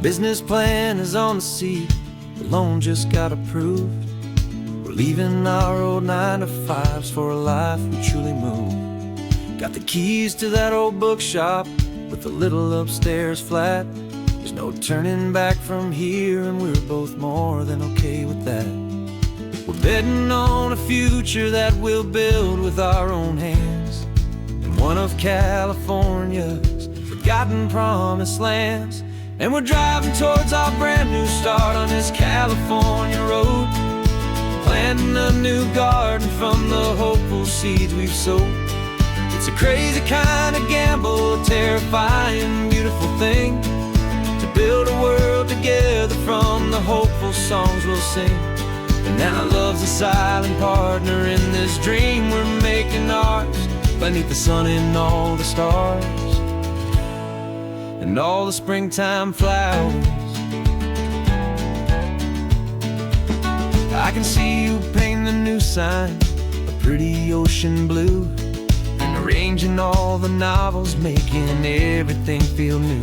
business plan is on the seat, the loan just got approved. We're leaving our old 9-to-5s for a life we truly move. Got the keys to that old bookshop with the little upstairs flat. There's no turning back from here, and we're both more than okay with that. We're betting on a future that we'll build with our own hands in one of California's forgotten promised lands. And we're driving towards our brand new start on this California road, planting a new garden from the hopeful seeds we've sowed. It's a crazy kind of gamble, a terrifying, beautiful thing, to build a world together from the hopeful songs we'll sing. And now love's a silent partner in this dream we're making ours, beneath the sun and all the stars and all the springtime flowers. I can see you painting the new sign a pretty ocean blue, and arranging all the novels, making everything feel new.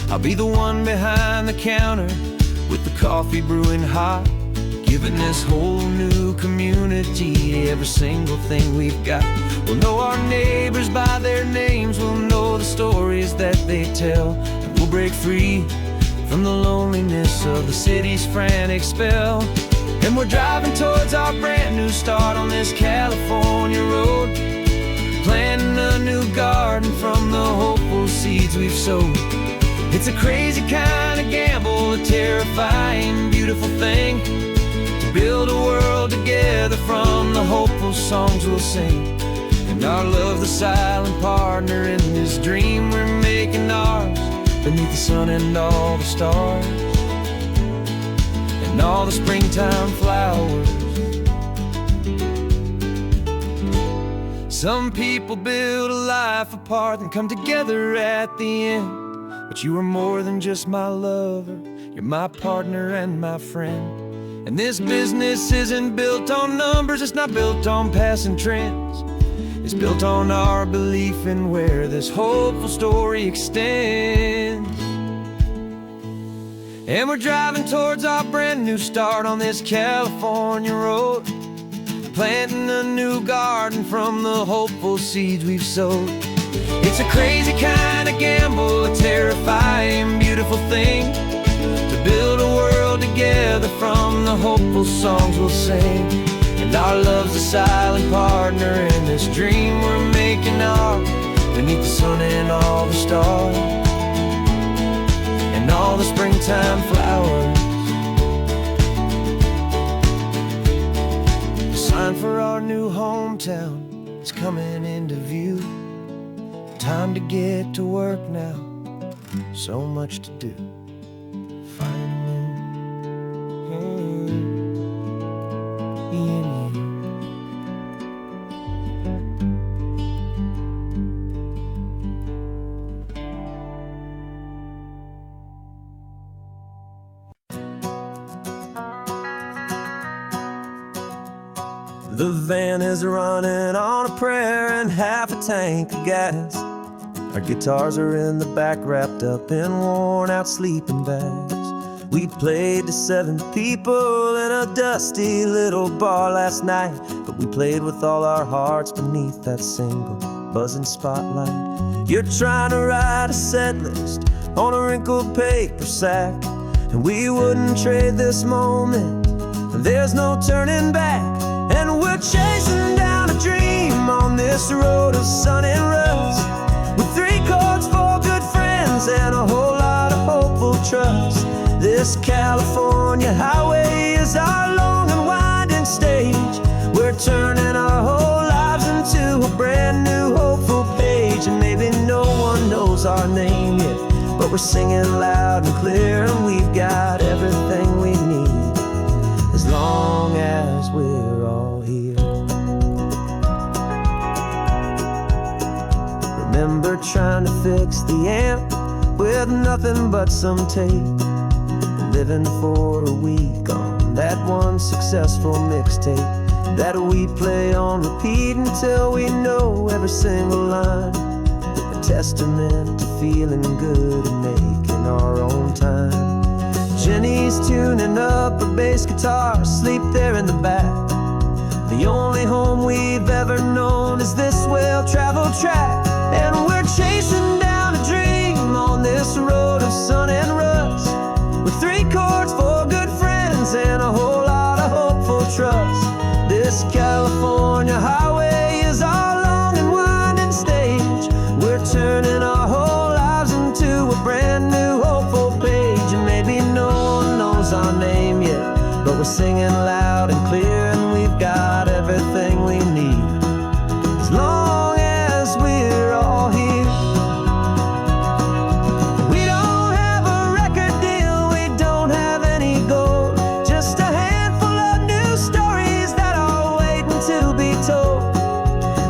I'll be the one behind the counter with the coffee brewing hot, giving this whole new community every single thing we've got. We'll know our neighbors by their names, we'll know the stories that they tell, and we'll break free from the loneliness of the city's frantic spell. And we're driving towards our brand new start on this California road, planting a new garden from the hopeful seeds we've sowed. It's a crazy kind of gamble, a terrifying, beautiful thing, to build a world together from the hopeful songs we'll sing. And our love's the silent partner in this dream we're making ours, beneath the sun and all the stars and all the springtime flowers. Some people build a life apart and come together at the end, but you are more than just my lover, you're my partner and my friend. And this business isn't built on numbers, it's not built on passing trends. It's built on our belief in where this hopeful story extends. And we're driving towards our brand new start on this California road, planting a new garden from the hopeful seeds we've sowed. It's a crazy kind of gamble, a terrifying, beautiful thing, to build a world together from the hopeful songs we'll sing. And our love's a silent partner in this dream we're making ours, beneath the sun and all the stars and all the springtime flowers. The sign for our new hometown is coming into view. Time to get to work now, so much to do. The van is running on a prayer and half a tank of gas. Our guitars are in the back, wrapped up in worn-out sleeping bags. We played to 7 people in a dusty little bar last night, but we played with all our hearts beneath that single buzzing spotlight. You're trying to write a set list on a wrinkled paper sack, and we wouldn't trade this moment, and there's no turning back. And we're chasing down a dream on this road of sun and rust, with 3 chords, 4 good friends, and a whole lot of hopeful trust. This California highway is our long and winding stage. We're turning our whole lives into a brand new hopeful page. And maybe no one knows our name yet, but we're singing loud and clear, and we've got everything we need, as long as we're all here. Remember trying to fix the amp with nothing but some tape, living for a week on that one successful mixtape that we play on repeat until we know every single line, a testament to feeling good and making in our own time. Jenny's tuning up her bass guitar, asleep there in the back. The only home we've ever known is this well-traveled track. And we're chasing down a dream on this road of sun and rust, with 3 chords, 4 good friends, and a whole lot of hopeful trust. This California highway is our long and winding stage. We're turning our whole lives into a brand new hopeful page. And maybe no one knows our name yet, but we're singing loud and clear, and we've got everything we need, as long as we're all here. We don't have a record deal, we don't have any gold, just a handful of new stories that are waiting to be told.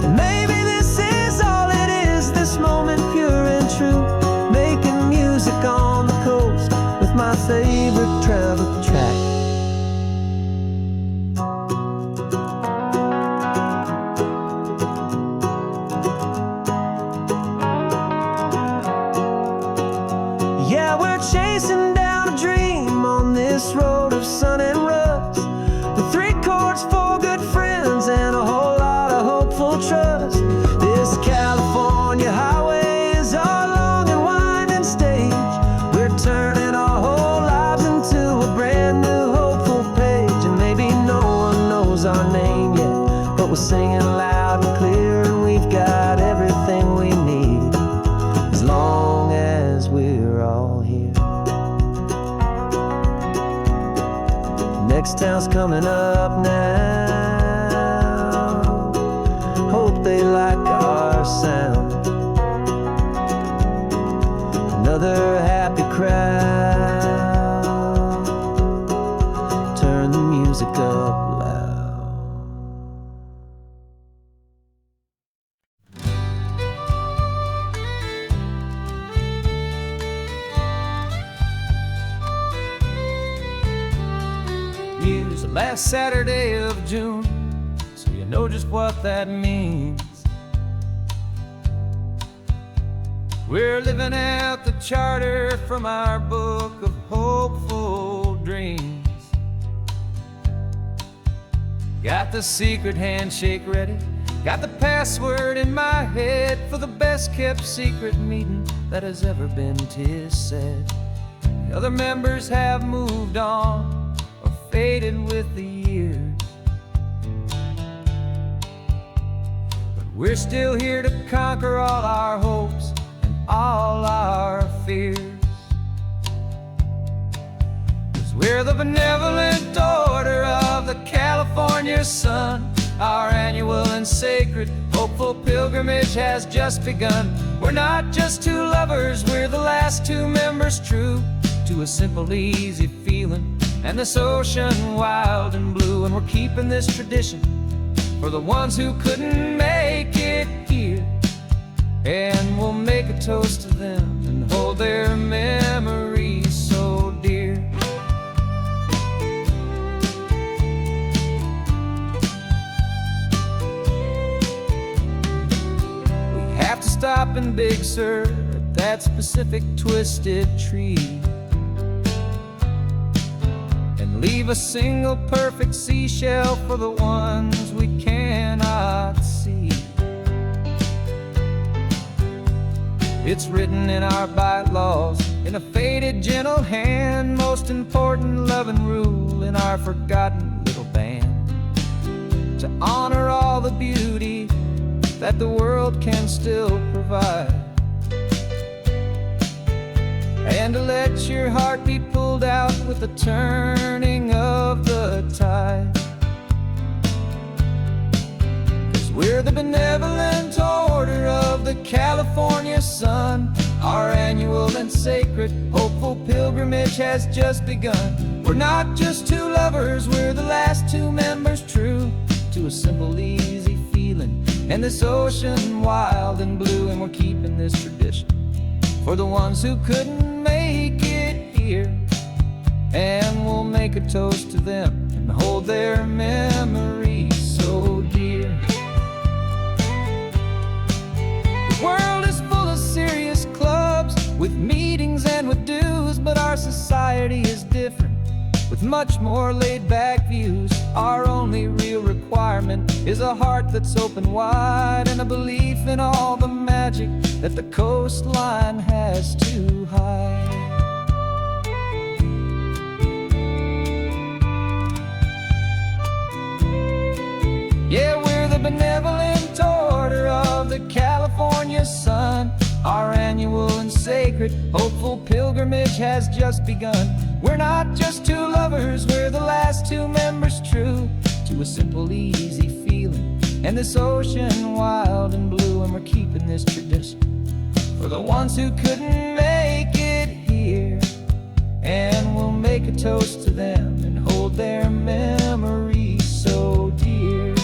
And maybe this is all it is, this moment pure and true, making music on the coast with my favorite travel track. Yeah, we're chasing down a dream on this road of sun and rust, with 3 chords, 4 good friends, and a whole lot of hopeful trust. This California highway is our long and winding stage. We're turning our whole lives into a brand new hopeful page. And maybe no one knows our name yet, but we're singing loud and clear, and we've got everything we need, as long as we're all here. Next town's coming up now, hope they like our sound. Another happy crowd, turn the music up loud. Use the last Saturday of June, so you know just what that means. We're living out the charter from our book of hopeful dreams. Got the secret handshake ready, got the password in my head for the best kept secret meeting that has ever been, 'tis said. The other members have moved on, faded with the years, but we're still here to conquer all our hopes and all our fears. 'Cause we're the benevolent order of the California sun. Our annual and sacred hopeful pilgrimage has just begun. We're not just 2 lovers, we're the last 2 members true to a simple, easy feeling and this ocean wild and blue. And we're keeping this tradition for the ones who couldn't make it here, and we'll make a toast to them and hold their memories so dear. We have to stop in Big Sur at that specific twisted tree, leave a single perfect seashell for the ones we cannot see. It's written in our bylaws, in a faded gentle hand, most important loving rule in our forgotten little band, to honor all the beauty that the world can still provide, and to let your heart be pulled out with the turning of the tide. 'Cause we're the benevolent order of the California sun. Our annual and sacred hopeful pilgrimage has just begun. We're not just 2 lovers, we're the last 2 members true to a simple, easy feeling and this ocean wild and blue. And we're keeping this tradition for the ones who couldn't make it here, and we'll make a toast to them and hold their memories so dear. The world is full of serious clubs with meetings and with dues, much more laid-back views. Our only real requirement is a heart that's open wide, and a belief in all the magic that the coastline has to hide. Yeah, we're the benevolent order of the California sun. Our annual and sacred, hopeful pilgrimage has just begun. We're not just two lovers, we're the last two members true to a simple, easy feeling, and this ocean wild and blue. And we're keeping this tradition for the ones who couldn't make it here, and we'll make a toast to them and hold their memories so dear.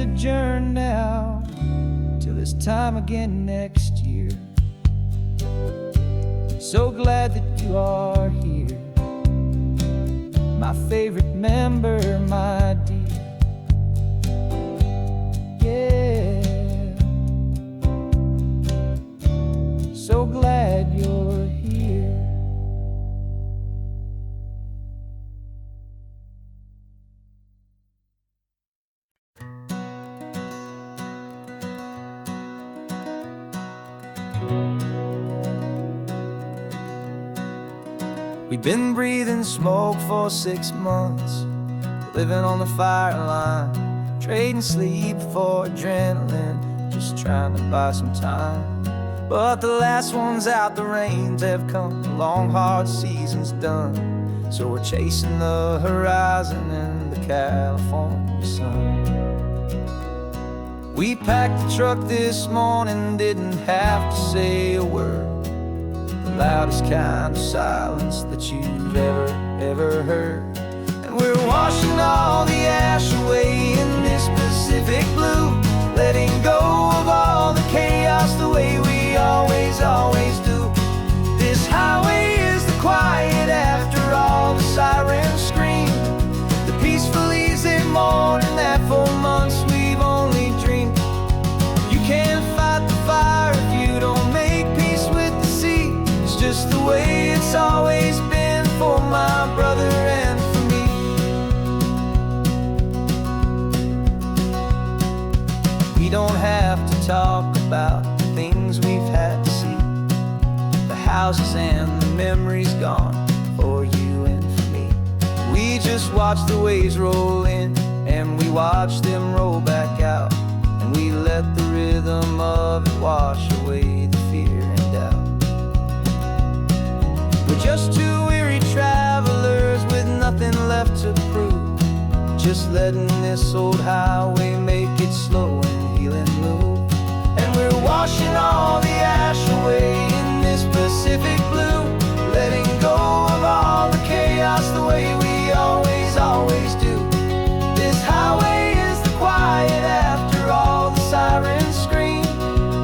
Adjourn now till this time again next year. So glad that you are here, my favorite member, my dear. Yeah, so glad you're here. We've been breathing smoke for 6 months, living on the fire line, trading sleep for adrenaline, just trying to buy some time. But the last one's out, the rains have come, the long hard season's done. So we're chasing the horizon in the California sun. We packed the truck this morning, didn't have to say a word. The loudest kind of silence that you've ever heard. And we're washing all the ash away in this Pacific blue, letting go of all the chaos the way we always do. This highway is the quiet after all the sirens scream, the peaceful easy morning that for months we've only dreamed. You can't fight the fire if you don't make peace with the sea. It's just the way it's always been for my brother and for me. We don't have to talk about the things we've had to see, the houses and the memories gone for you and for me. We just watch the waves roll in, and we watch them roll back out, and we let the rhythm of it wash away the fear and doubt. We're just two weary travelers with nothing left to prove, just letting this old highway make it slow and healing move. And we're washing all the ash away in this Pacific blue, letting go of all the chaos the way we always do. This highway is the quiet after all the sirens scream,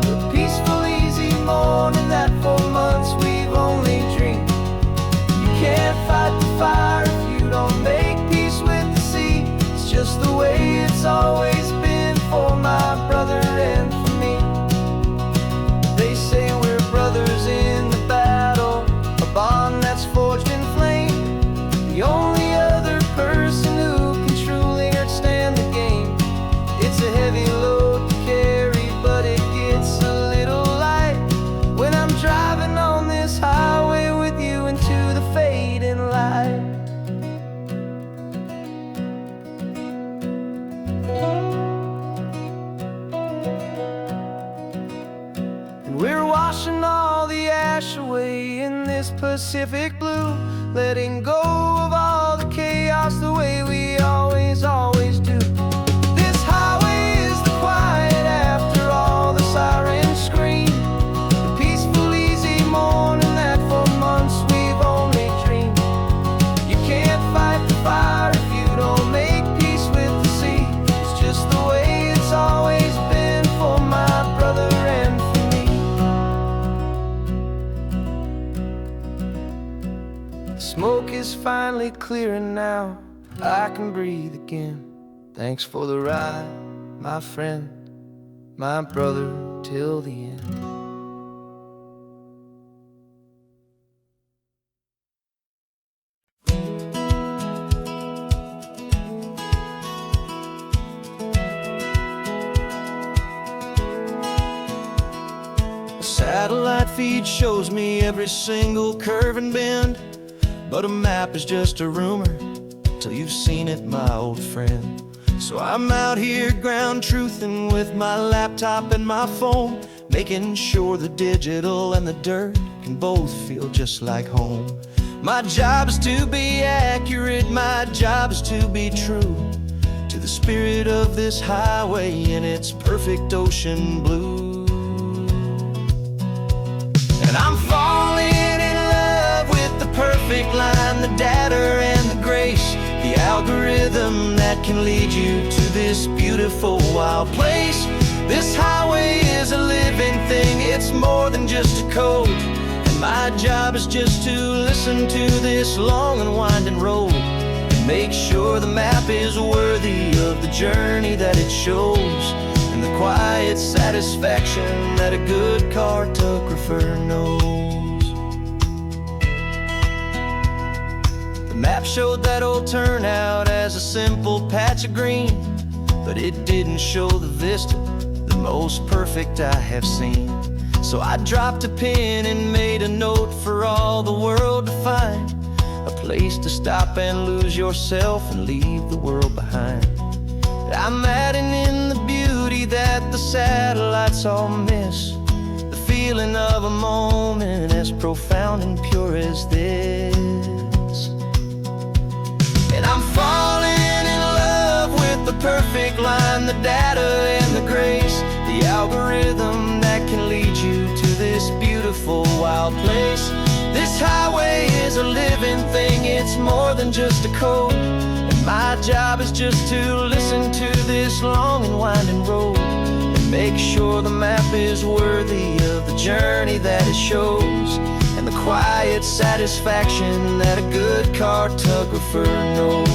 the peaceful easy morning that for months we've only dreamed. You can't fight the fire if you don't make peace with the sea. It's just the way it's always been for my brother and for me. They say we're brothers in the battle, a bond that's forged in flame. The only other person who can truly understand the game. It's a heavy load to carry, but it gets a little light when I'm driving on this highway with you into the fading light. And we're washing all the ash away in this Pacific blue, letting go of all the chaos the way we always do. This highway is the quiet after all the sirens scream, the peaceful easy morning that for months we've only dreamed. You can't fight the fire if you don't make peace with the sea. It's just the way it's always been for my brother and for me. The smoke is finally clearing now, I can breathe again. Thanks for the ride, my friend, my brother till the end. Satellite feed shows me every single curve and bend, but a map is just a rumor till you've seen it, my old friend. So I'm out here ground truthing with my laptop and my phone, making sure the digital and the dirt can both feel just like home. My job is to be accurate, my job is to be true to the spirit of this highway in its perfect ocean blue. And I'm falling in love with the perfect line, the data and the grace, the algorithm that can lead you to this beautiful wild place. This highway is a living thing, it's more than just a code. And my job is just to listen to this long and winding road and make sure the map is worthy of the journey that it shows, and the quiet satisfaction that a good cartographer knows. The map showed that old turnout as a simple patch of green, but it didn't show the vista, the most perfect I have seen. So I dropped a pin and made a note for all the world to find, a place to stop and lose yourself and leave the world behind. I'm adding in the beauty that the satellites all miss, the feeling of a moment as profound and pure as this. And I'm falling in love with the perfect line, the data and the grace, the algorithm that can lead you to this beautiful wild place. This highway is a living thing, it's more than just a code. My job is just to listen to this long and winding road and make sure the map is worthy of the journey that it shows, and the quiet satisfaction that a good cartographer knows.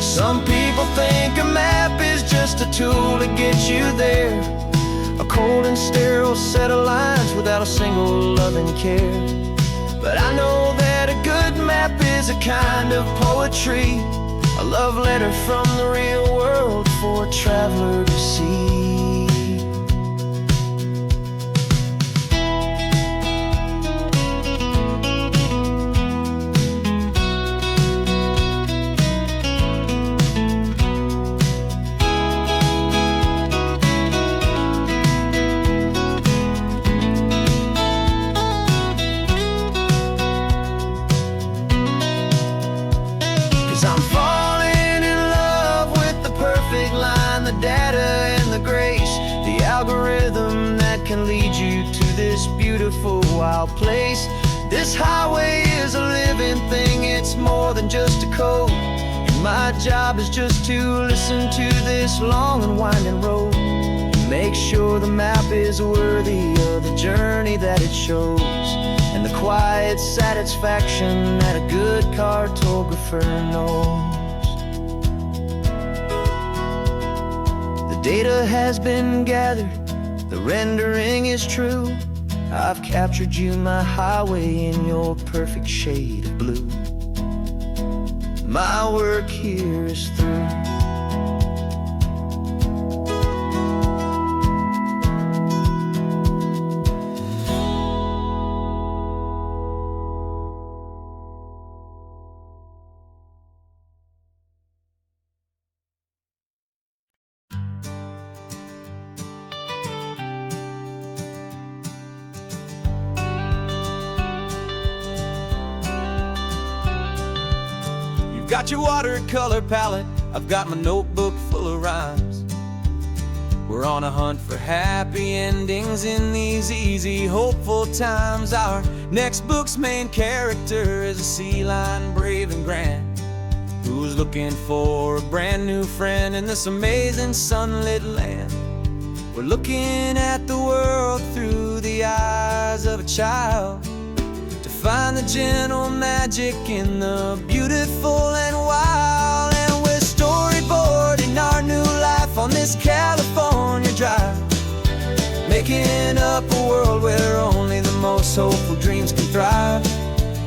Some people think a map is just a tool to get you there, a cold and sterile set of lines without a single loving care. But I know that a good map is a kind of poetry, a love letter from the real world for a traveler to see. 'Cause I'm falling in love with the perfect line, the data and the grace, the algorithm that can lead you to this beautiful wild place. This highway is a living thing, it's more than just a code. And my job is just to listen to this long and winding road and make sure the map is worthy of the journey that it shows, and the quiet satisfaction that a good cartographer knows. The data has been gathered, the rendering is true. I've captured you, my highway, in your perfect shade of blue. My work here is through. Got your watercolor palette, I've got my notebook full of rhymes. We're on a hunt for happy endings in these easy, hopeful times. Our next book's main character is a sea lion, brave and grand, who's looking for a brand new friend in this amazing sunlit land. We're looking at the world through the eyes of a child, find the gentle magic in the beautiful and wild. And we're storyboarding our new life on this California drive, making up a world where only the most hopeful dreams can thrive.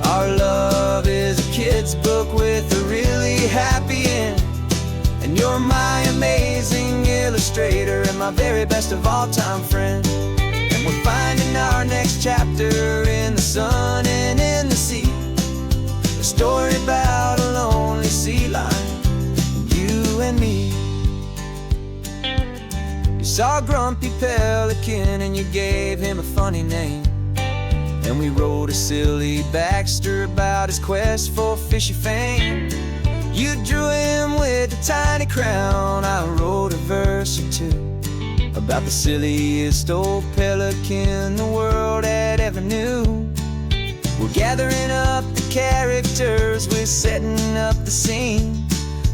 Our love is a kid's book with a really happy end, and you're my amazing illustrator and my very best of all time friend. And we're finding our next chapter in the sun and in the sea, a story about a lonely sea lion, you and me. You saw a grumpy pelican and you gave him a funny name, and we wrote a silly Baxter about his quest for fishy fame. You drew him with a tiny crown, I wrote a verse or two about the silliest old pelican the world had ever knew. We're gathering up the characters, we're setting up the scene,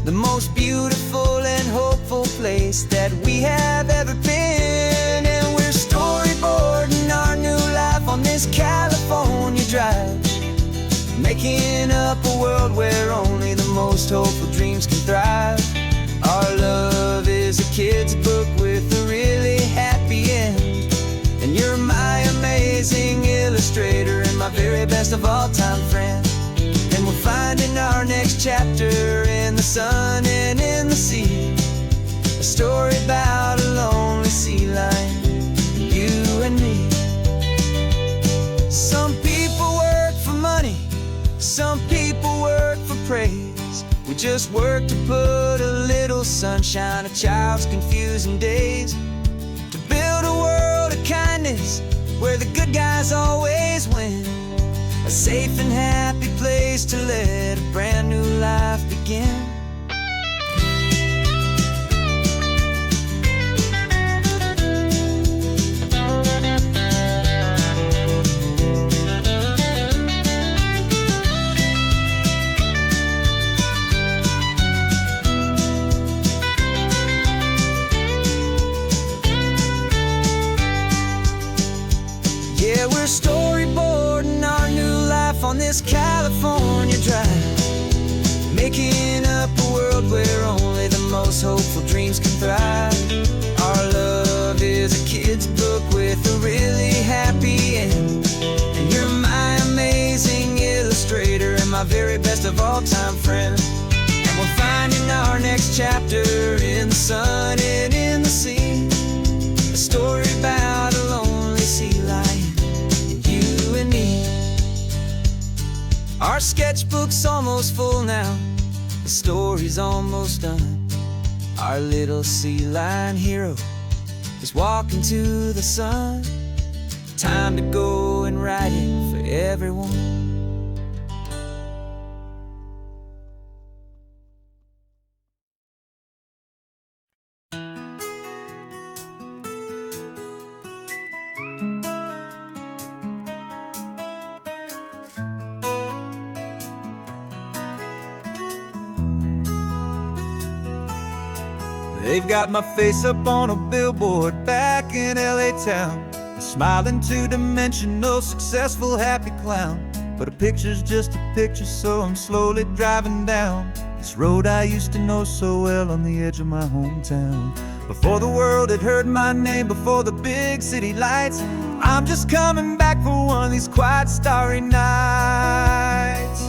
the most beautiful and hopeful place that we have ever been. And we're storyboarding our new life on this California drive, making up a world where only the most hopeful dreams can thrive. Our love is a kid's book with a really happy end, and you're my amazing illustrator and my very best of all time friend. And we're finding our next chapter in the sun and in the sea, a story about a lonely sea lion, you and me. Some people work for money, some people work for praise. We just work to put a little sunshine in a child's confusing days, to build a world of kindness where the good guys always win, a safe and happy place to let a brand new life begin. Yeah, we're storyboarding our new life on this California drive, making up a world where only the most hopeful dreams can thrive. Our love is a kid's book with a really happy end, and you're my amazing illustrator and my very best of all time friend. And we're finding our next chapter in the sun and in the sea, a story about a lonely sea lion, you and me. Our sketchbook's almost full now, the story's almost done. Our little sea lion hero is walking to the sun. Time to go and write it for everyone. They've got my face up on a billboard back in LA town, a smiling two-dimensional, successful, happy clown. But a picture's just a picture, so I'm slowly driving down this road I used to know so well on the edge of my hometown. Before the world had heard my name, before the big city lights, I'm just coming back for one of these quiet, starry nights.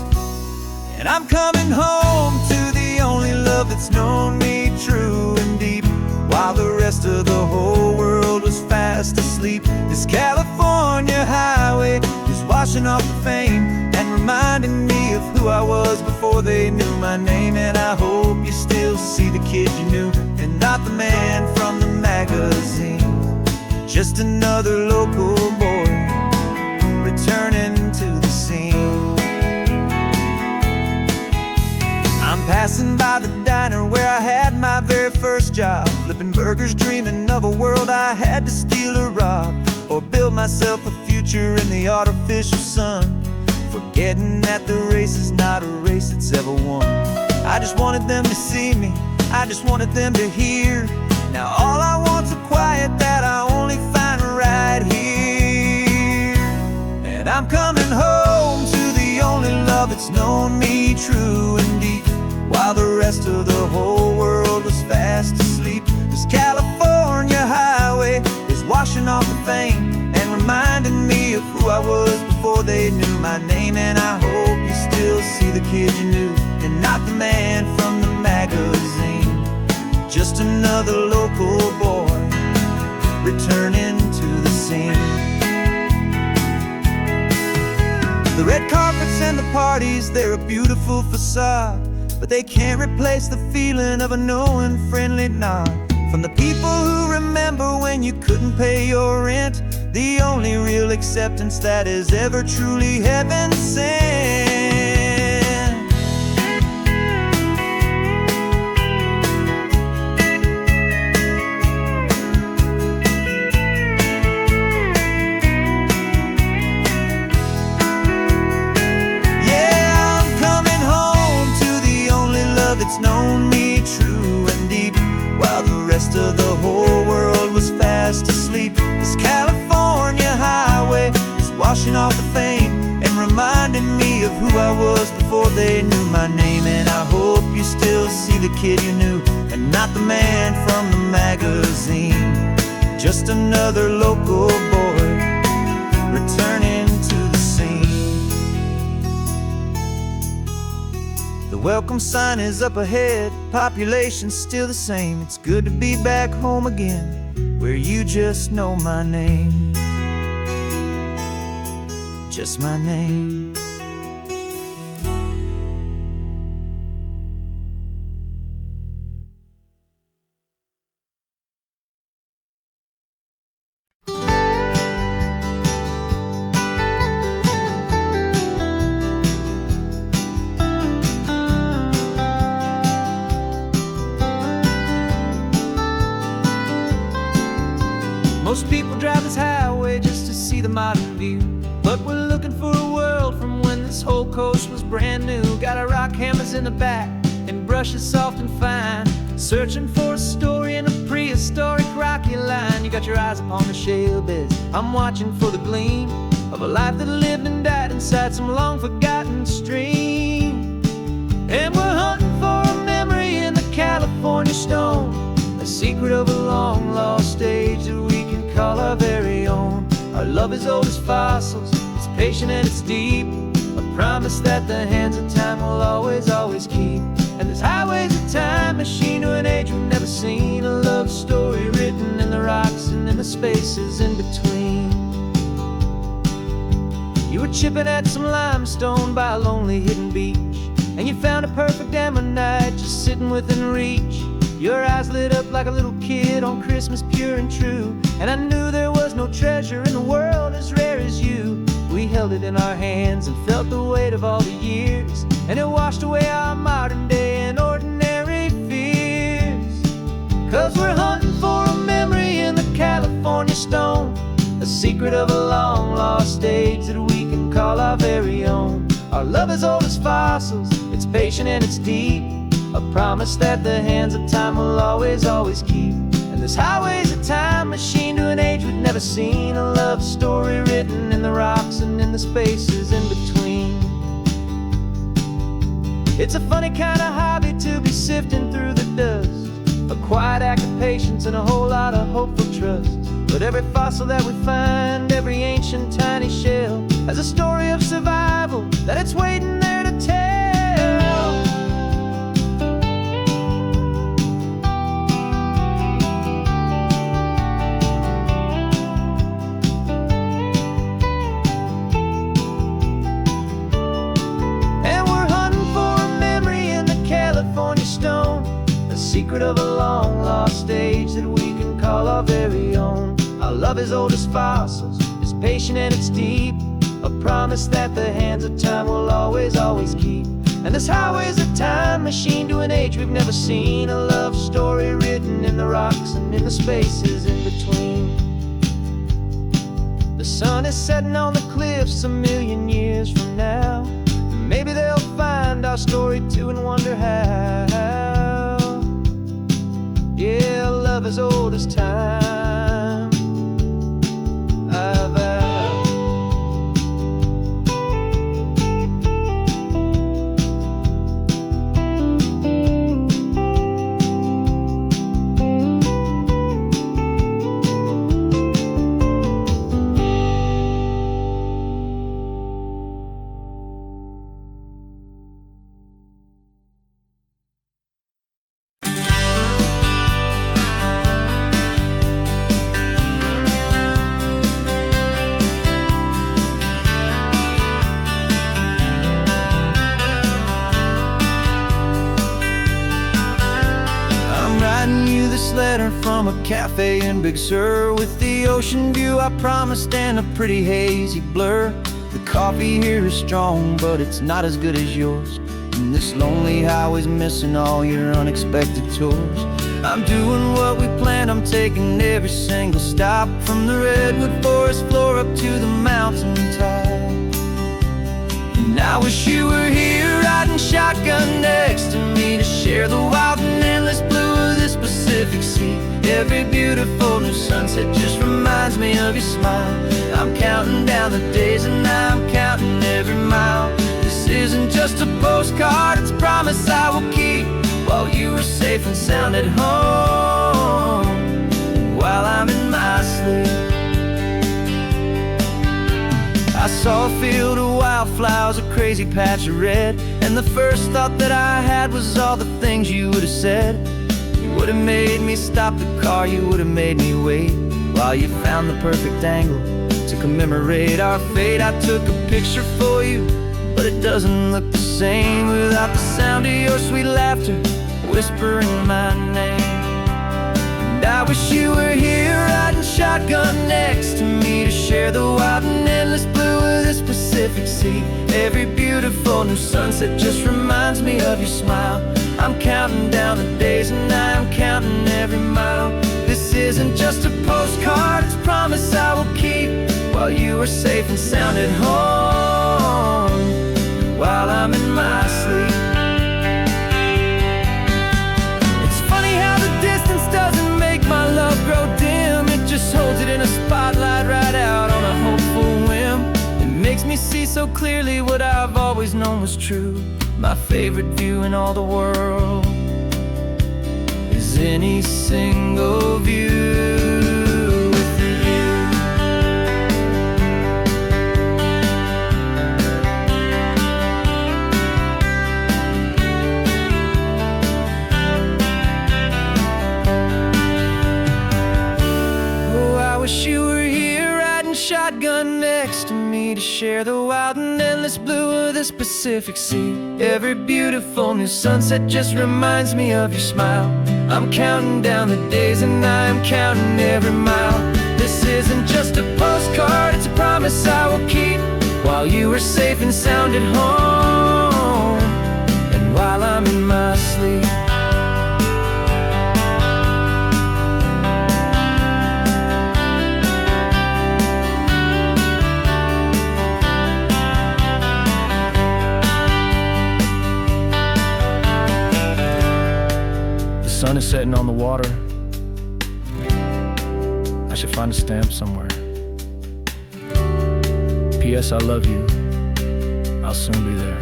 And I'm coming home to the only love that's known me true and deep, while the rest of the whole world was fast asleep. This California highway is washing off the fame and reminding me of who I was before they knew my name. And I hope you still see the kid you knew, and not the man from the magazine, just another local boy returning to the scene. I'm passing by the diner where I had my very first job, flipping burgers, dreaming of a world I had to steal or rob, or build myself a future in the artificial sun, forgetting that the race is not a race that's ever won. I just wanted them to see me, I just wanted them to hear. Now all I want's a quiet that I only find right here. And I'm coming home to the only love that's known me true and deep, while the rest of the whole world was fast asleep. This California highway is washing off the fame and reminding me of who I was before they knew my name. And I hope you still see the kid you knew, and not the man from the magazine. Just another local boy returning to the scene. The red carpets and the parties, they're a beautiful facade, but they can't replace the feeling of a knowing, friendly nod from the people who remember when you couldn't pay your rent. The only real acceptance that is ever truly heaven sent. Yeah, I'm coming home to the only love that's known me true and deep, while the rest of the whole world was fast asleep. This California highway is washing off the fame and reminding me of who I was before they knew my name. And I hope you still see the kid you knew, and not the man from the magazine. Just another local boy returning to the scene. The welcome sign is up ahead, population's still the same. It's good to be back home again, where you just know my name. Just my name. Most people drive this highway just to see the modern view, but we're looking for a world from when this whole coast was brand new. Got our rock hammers in the back and brushes soft and fine, searching for a story in a prehistoric rocky line. You got your eyes upon the shale beds, I'm watching for the gleam of a life that lived and died inside some long forgotten stream. And we're hunting for a memory in the California stone, a secret of a long lost age that we can call our very own. Our love is old as fossils, it's patient and it's deep, a promise that the hands of time will always, always keep. And this highway's a time machine to an age we've never seen, a love story written in the rocks and in the spaces in between. You were chipping at some limestone by a lonely hidden beach, and you found a perfect ammonite just sitting within reach. Your eyes lit up like a little kid on Christmas, pure and true, and I knew there was no treasure in the world as rare as you. We held it in our hands and felt the weight of all the years, and it washed away our modern day and ordinary fears. 'Cause we're hunting for a memory in the California stone, a secret of a long lost age that we can call our very own. Our love is old as fossils, it's patient and it's deep, a promise that the hands of time will always, always keep. And this highway's a time machine to an age we've never seen, a love story written in the rocks and in the spaces in between. It's a funny kind of hobby to be sifting through the dust, a quiet act of patience and a whole lot of hopeful trust. But every fossil that we find, every ancient tiny shell, has a story of survival that it's waiting there to tell. And we're hunting for a memory in the California stone, a secret of a long lost age that we can call our very own. Our love is old as fossils, it's patient and it's deep, a promise that the hands of time will always, always keep. And this highway's a time machine to an age we've never seen, a love story written in the rocks and in the spaces in between. The sun is setting on the cliffs a million years from now, maybe they'll find our story too and wonder how. Yeah, love is old as time, I vow. letter from a cafe in Big Sur, with the ocean view I promised and a pretty hazy blur. The coffee here is strong, but it's not as good as yours, and this lonely highway's missing all your unexpected tours. I'm doing what we planned, I'm taking every single stop, from the redwood forest floor up to the mountain top. And I wish you were here riding shotgun next to me, to share the wild and endless blue of this Pacific Sea. Every beautiful new sunset just reminds me of your smile. I'm counting down the days and I'm counting every mile. This isn't just a postcard, it's a promise I will keep, while you are safe and sound at home, while I'm in my sleep. I saw a field of wildflowers, a crazy patch of red, and the first thought that I had was all the things you would have said. You would have made me stop the car, you would have made me wait, while you found the perfect angle to commemorate our fate. I took a picture for you, but it doesn't look the same without the sound of your sweet laughter whispering my name. And I wish you were here riding shotgun next to me, to share the wild and endless blue of this Pacific Sea. Every beautiful new sunset just reminds me of your smile. I'm counting down the days and I'm counting every mile. This isn't just a postcard, it's a promise I will keep, while you are safe and sound at home, while I'm in my sleep. It's funny how the distance doesn't make my love grow dim, it just holds it in a spotlight right out on a hopeful whim. It makes me see so clearly what I've always known was true. My favorite view in all the world is any single view with you. Oh, I wish you were here riding shotgun next to me, to share the wild and endless blue of this Pacific Sea. Every beautiful new sunset just reminds me of your smile. I'm counting down the days and I'm counting every mile. This isn't just a postcard, it's a promise I will keep, while you are safe and sound at home, and while I'm in my sleep. The sun is setting on the water. I should find a stamp somewhere. P.S. I love you. I'll soon be there.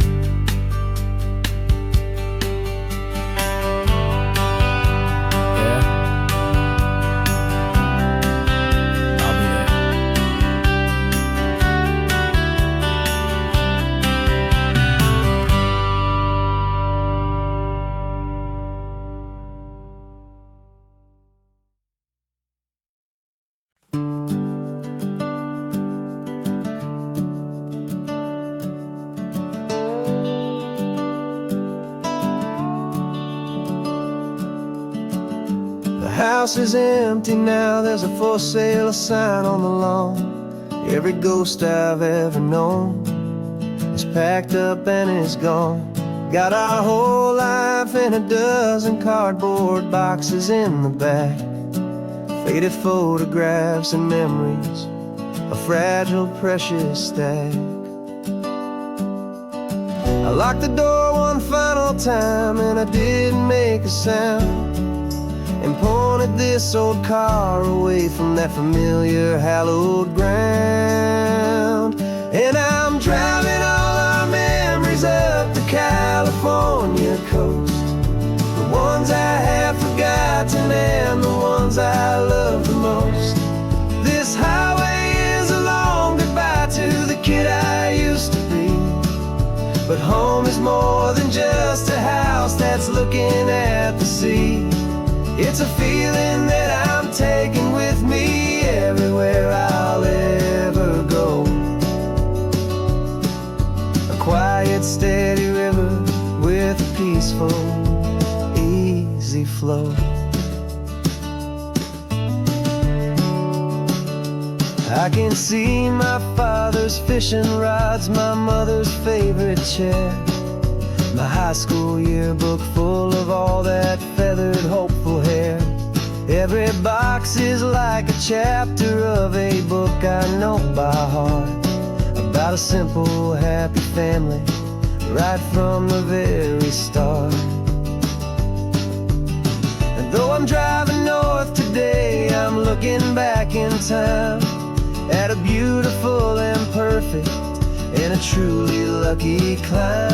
Yeah? I'll be there. The house is empty now, there's a for sale sign on the lawn. Every ghost I've ever known is packed up and is gone. Got our whole life in a dozen cardboard boxes in the back. Faded photographs and memories, a fragile, precious stack. I locked the door one final time and I didn't make a sound, and pointed this old car away from that familiar hallowed ground. And I'm driving all our memories up the California coast, the ones I have forgotten and the ones I love the most. This highway is a long goodbye to the kid I used to be, but home is more than just a house that's looking at the sea. It's a feeling that I'm taking with me everywhere I'll ever go. A quiet, steady river with a peaceful, easy flow. I can see my father's fishing rods, my mother's favorite chair, my high school yearbook full of all that feathered, hopeful hair. Every box is like a chapter of a book I know by heart, about a simple, happy family, right from the very start. And though I'm driving north today, I'm looking back in time at a beautiful and perfect and a truly lucky climb.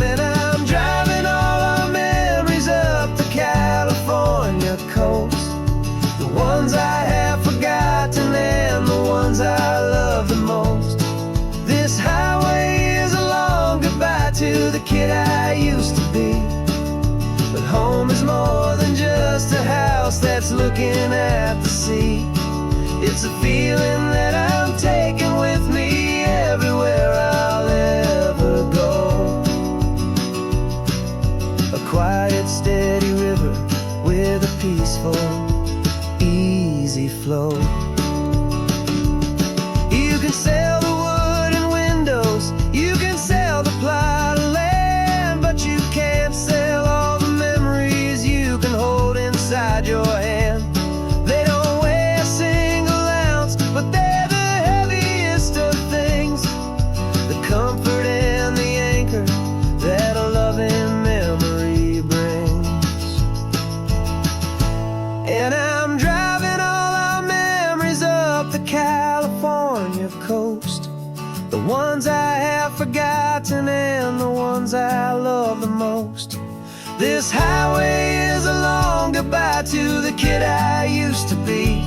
And I'm driving all our memories up the California coast, the ones I have forgotten and the ones I love the most. This highway is a long goodbye to the kid I used to be, but home is more than just a house that's looking at the sea. It's a feeling that I'm taking with me everywhere I'll ever go. A quiet, steady river with a peaceful, easy flow. You can sail the wooden windows, you can sail the plot of land, but you can't sail all the memories you can hold inside your hand. They don't weigh a single ounce, but they're the heaviest of things, the comfort and the anchor that a loving memory brings. And I'm driving all our memories up the California coast, the ones I have forgotten and the ones I love the most. This highway is a long goodbye to the kid I used to be,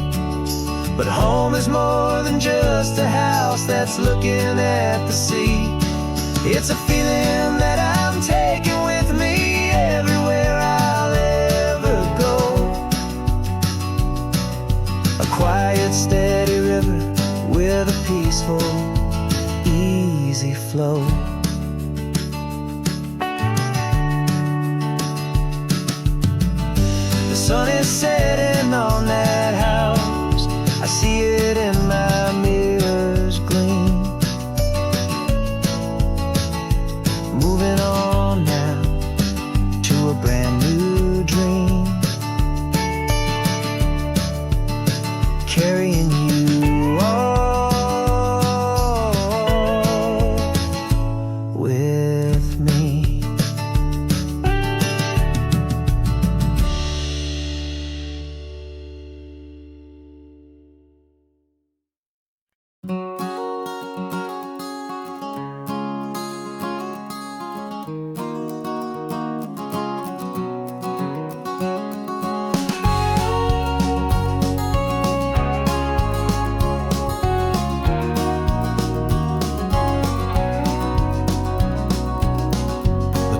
but home is more than just a house that's looking at the sea. It's a feeling that I'm taking with me everywhere I'll ever go. A quiet, steady river with a peaceful, easy flow. The sun is setting on that house, I see it in my mirror's gleam. Moving on now to a brand new dream, carrying you all with me.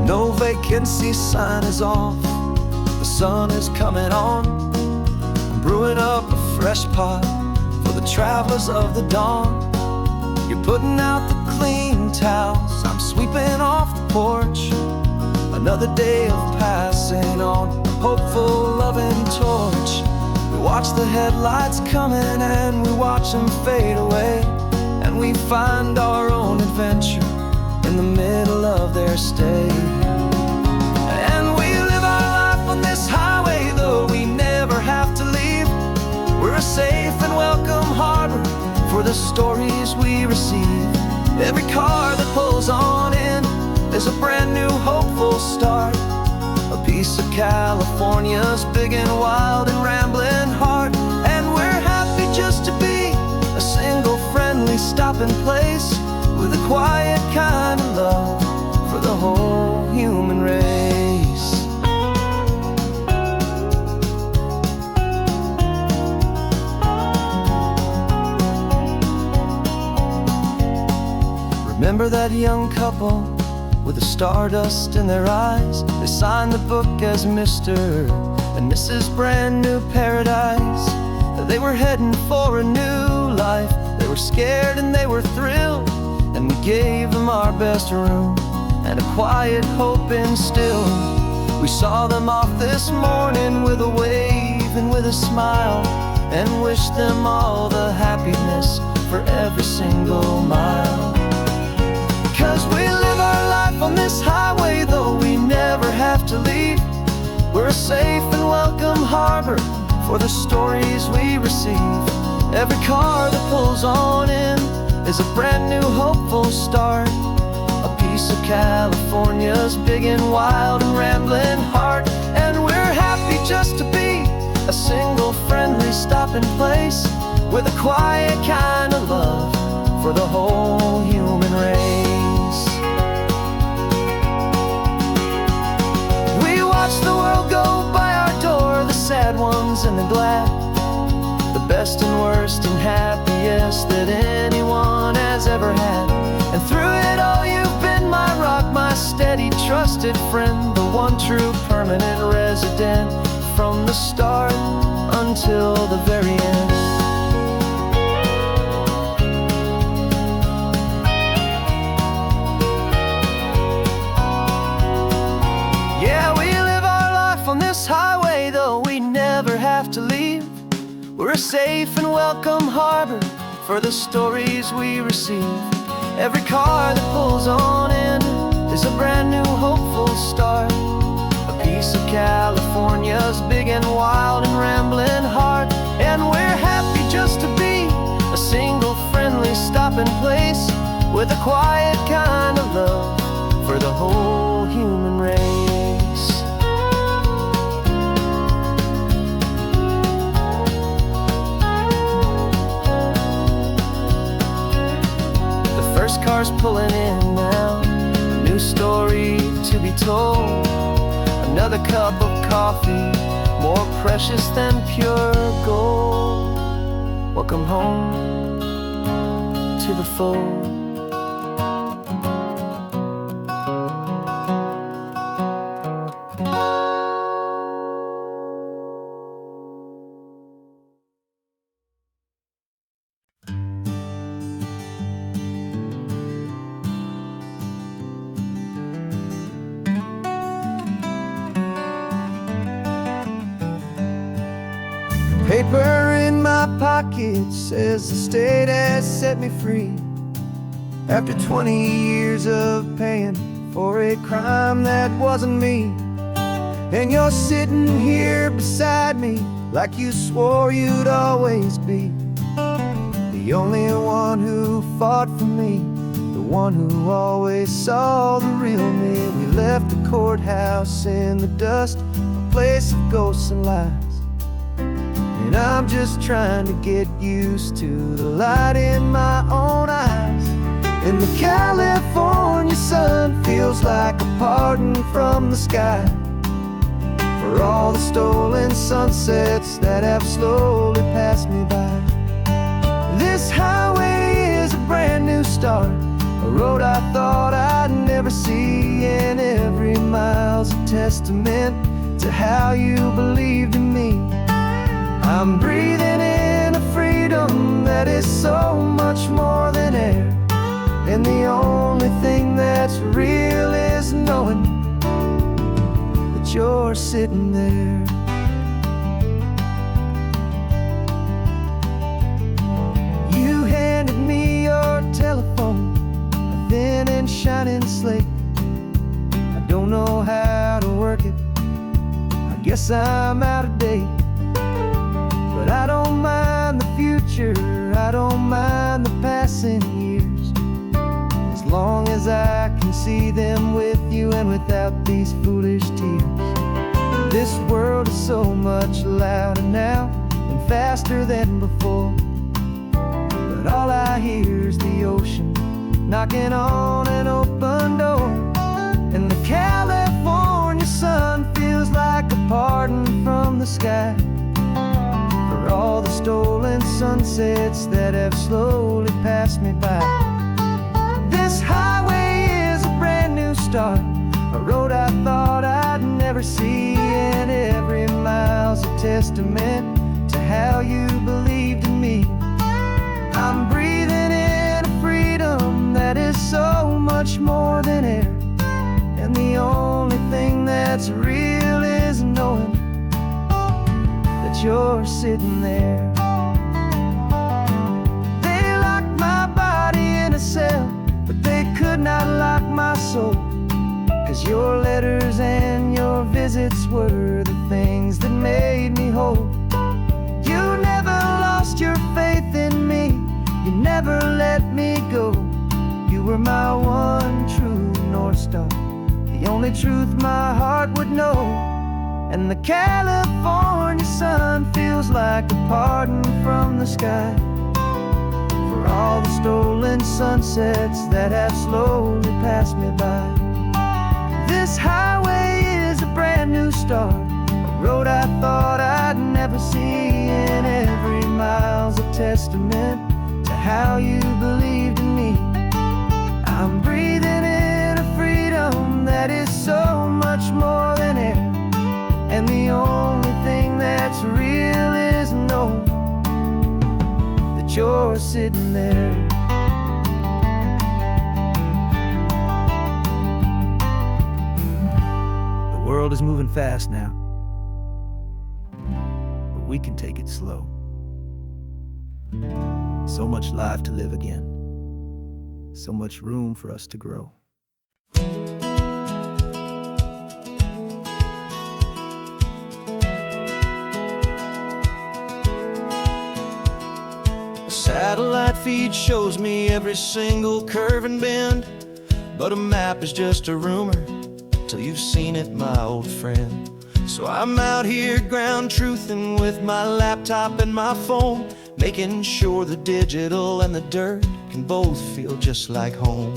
No vacancy sign is off, the sun is coming on. I'm brewing up a fresh pot for the travelers of the dawn. You're putting out the clean towels, I'm sweeping off the porch. Another day of passing on a hopeful, loving torch. We watch the headlights coming and we watch them fade away, and we find our own adventure in the middle of their stay. And we live our life on this highway, though we never have to leave. We're a safe and welcome harbor for the stories we receive. Every car that pulls on in is a brand new hopeful start, a piece of California's big and wild and rambling heart. And we're happy just to be a single friendly stopping place, with a quiet kind of love for the whole human race. Remember that young couple with the stardust in their eyes? They signed the book as Mr. and Mrs. Brand New Paradise. They were heading for a new life. They were scared and they were thrilled, and we gave them our best room and a quiet hope instilled. We saw them off this morning with a wave and with a smile, and wish them all the happiness for every single mile. 'Cause we live our life on this highway, though we never have to leave. We're a safe and welcome harbor for the stories we receive. Every car that pulls on in is a brand new hopeful start, a piece of California's big and wild and rambling heart. And we're happy just to be a single friendly stopping place with a quiet kind of love for the whole human race. We watch the world go by our door, the sad ones and the glad, the best and worst and happiest that anyone has ever had. And through it all you've been my rock, my steady trusted friend, the one true permanent resident from the start until the very end. Yeah, we live our life on this highway, though we never have to leave. We're a safe and welcome harbor for the stories we receive. Every car that pulls on in is a brand new hopeful start, a piece of California's big and wild and rambling heart. And we're happy just to be a single friendly stopping place with a quiet kind of love for the whole human race. The first car's pulling in now, a new story to be told. Another cup of coffee, more precious than pure gold. Welcome home to the fold. Paper in my pocket says the state has set me free after 20 years of paying for a crime that wasn't me. And you're sitting here beside me like you swore you'd always be the only one who fought for me, the one who always saw the real me. We left the courthouse in the dust, a place of ghosts and lies. And I'm just trying to get used to the light in my own eyes. And the California sun feels like a pardon from the sky for all the stolen sunsets that have slowly passed me by. This highway is a brand new start, a road I thought I'd never see. And every mile's a testament to how you believed in me. I'm breathing in a freedom that is so much more than air. And the only thing that's real is knowing that you're sitting there. You handed me your telephone, a thin and shining slate. I don't know how to work it, I guess I'm out of date. But I don't mind the future, I don't mind the passing years, as long as I can see them with you and without these foolish tears. This world is so much louder now and faster than before, but all I hear is the ocean knocking on an open door. And the California sun feels like a pardon from the sky for all the stolen sunsets that have slowly passed me by. This highway is a brand new start, a road I thought I'd never see. And every mile's a testament to how you believed in me. I'm breathing in a freedom that is so much more than air. And the only thing that's real is knowing that you're sitting there. soul. 'Cause your letters and your visits were the things that made me whole. You never lost your faith in me, you never let me go. You were my one true North Star, the only truth my heart would know. And the California sun feels like a pardon from the sky for all the stolen sunsets that have slowly passed me by. This highway is a brand new start, a road I thought I'd never see, and every mile's a testament to how you believed in me. I'm breathing in a freedom that is so much more than air, and the only thing that's real is knowing that you're sitting there. The world is moving fast now, but we can take it slow. So much life to live again, so much room for us to grow. Satellite feed shows me every single curve and bend, but a map is just a rumor till you've seen it, my old friend. So I'm out here ground truthing with my laptop and my phone, making sure the digital and the dirt can both feel just like home.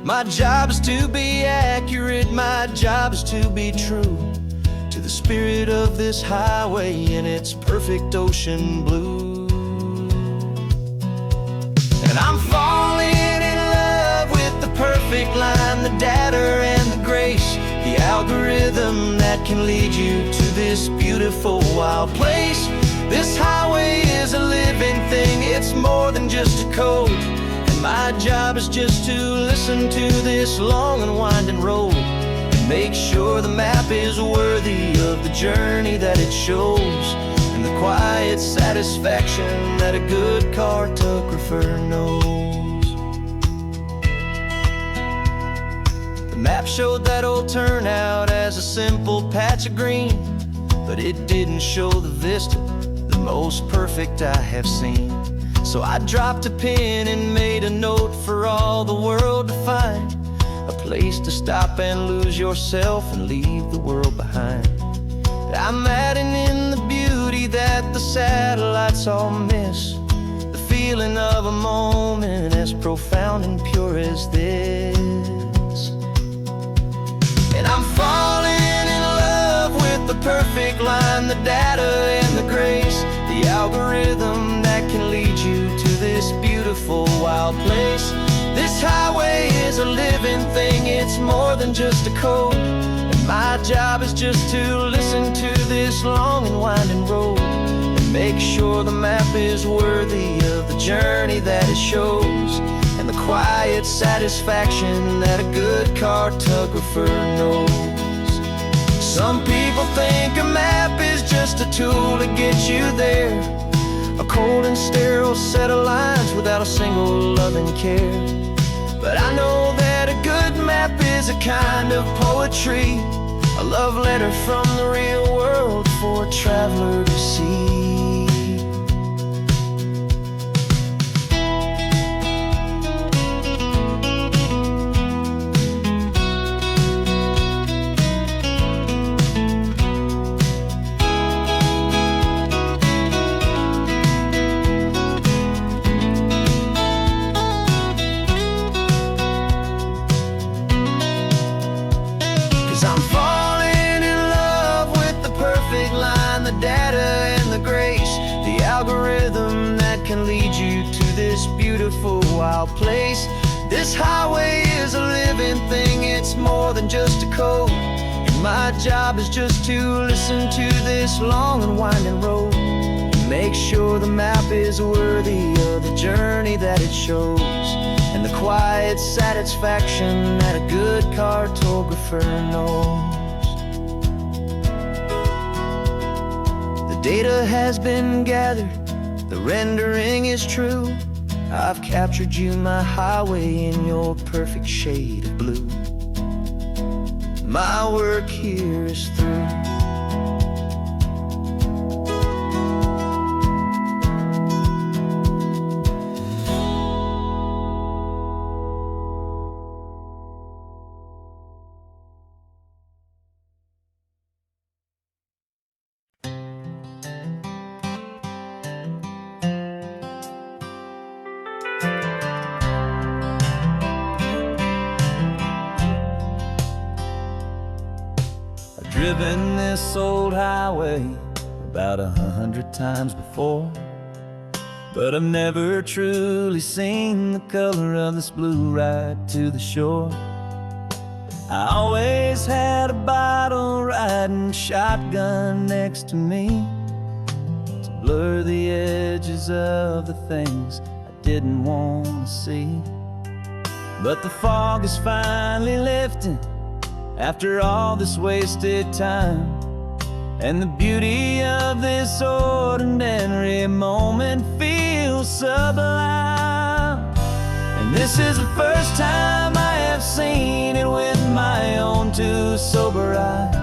My job is to be accurate, my job is to be true to the spirit of this highway in its perfect ocean blue. And I'm falling in love with the perfect line, the data and the grace, the algorithm that can lead you to this beautiful wild place. This highway is a living thing, it's more than just a code. And my job is just to listen to this long and winding road and make sure the map is worthy of the journey that it shows, and the quiet satisfaction that a good cartographer knows. The map showed that old turnout as a simple patch of green, but it didn't show the vista, the most perfect I have seen. So I dropped a pin and made a note for all the world to find, a place to stop and lose yourself and leave the world behind. I'm adding in the beauty that the satellites all miss, the feeling of a moment as profound and pure as this. And I'm falling in love with the perfect line, the data and the grace, the algorithm that can lead you to this beautiful wild place. This highway is a living thing, it's more than just a code. And my job is just to listen to this long and winding road and make sure the map is worthy of the journey that it shows, and the quiet satisfaction that a good cartographer knows. Some people think a map is just a tool to get you there, a cold and sterile set of lines without a single loving care. But I know that a good map is a kind of poetry, a love letter from the real world for a traveler to see. Algorithm that can lead you to this beautiful wild place. This highway is a living thing, it's more than just a code. And my job is just to listen to this long and winding road and make sure the map is worthy of the journey that it shows, and the quiet satisfaction that a good cartographer knows. Data has been gathered, the rendering is true. I've captured you, my highway, in your perfect shade of blue. my work here is through. Driven this old highway about 100 times before, but I've never truly seen the color of this blue right to the shore. I always had a bottle riding shotgun next to me to blur the edges of the things I didn't want to see. But the fog is finally lifting after all this wasted time, and the beauty of this ordinary moment feels sublime. And this is the first time I have seen it with my own two sober eyes,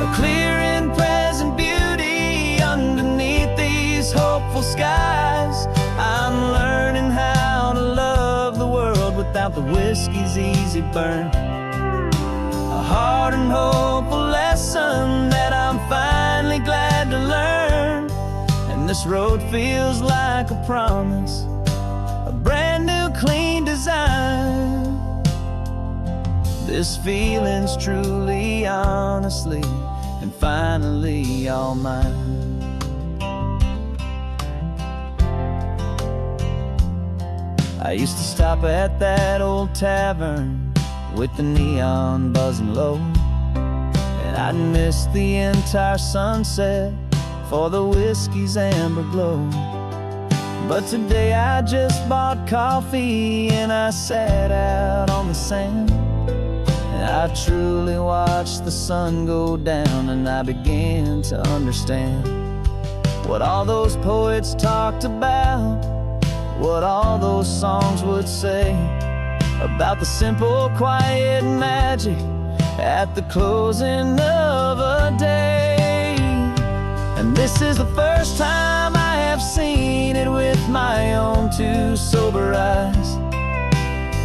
a clear and present beauty underneath these hopeful skies. I'm learning how to love the world without the whiskey's easy burn, a hard and hopeful lesson that I'm finally glad to learn. And this road feels like a promise, a brand new clean design. This feeling's truly, honestly, and finally all mine. I used to stop at that old tavern with the neon buzzing low, and I'd miss the entire sunset for the whiskey's amber glow. But today I just bought coffee and I sat out on the sand, and I truly watched the sun go down, and I began to understand what all those poets talked about, what all those songs would say about the simple, quiet magic at the closing of a day. And this is the first time I have seen it with my own two sober eyes,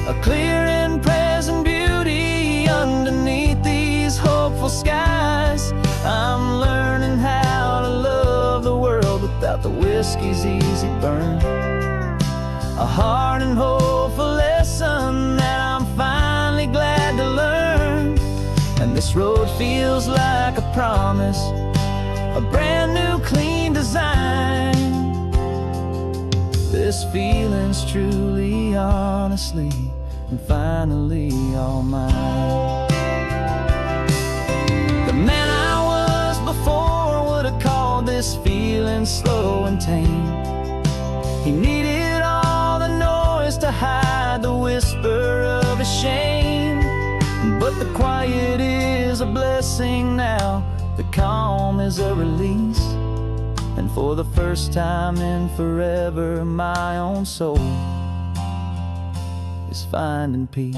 a clear and present beauty underneath these hopeful skies. I'm learning how to love the world without the whiskey's easy burn, a hard and hopeful lesson that I'm finally glad to learn. And this road feels like a promise, a brand new clean design. This feeling's truly, honestly, and finally all mine. The man I was before would have called this feeling slow and tame. He needed all the noise to hide the whisper of his shame. But the quiet is a blessing now, the calm is a release, and for the first time in forever my own soul is finding peace.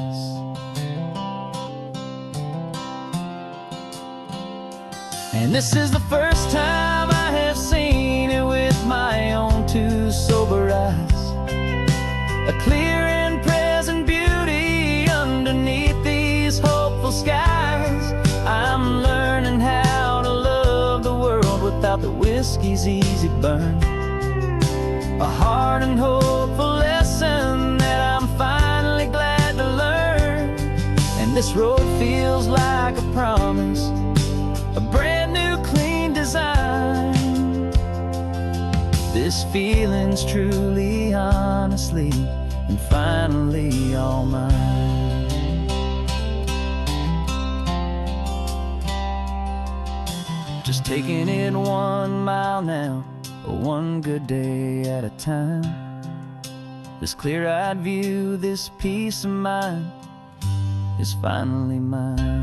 And this is the first time I have seen it with my own two sober eyes, a clear and present beauty underneath these hopeful skies. I'm learning how to love the world without the whiskey's easy burn, a hard and hopeful lesson that I'm finally glad to learn. And this road feels like a promise, a brand new clean design. This feeling's truly, honestly, and finally all mine. Just taking it 1 mile now, one good day at a time. This clear-eyed view, this peace of mind is finally mine.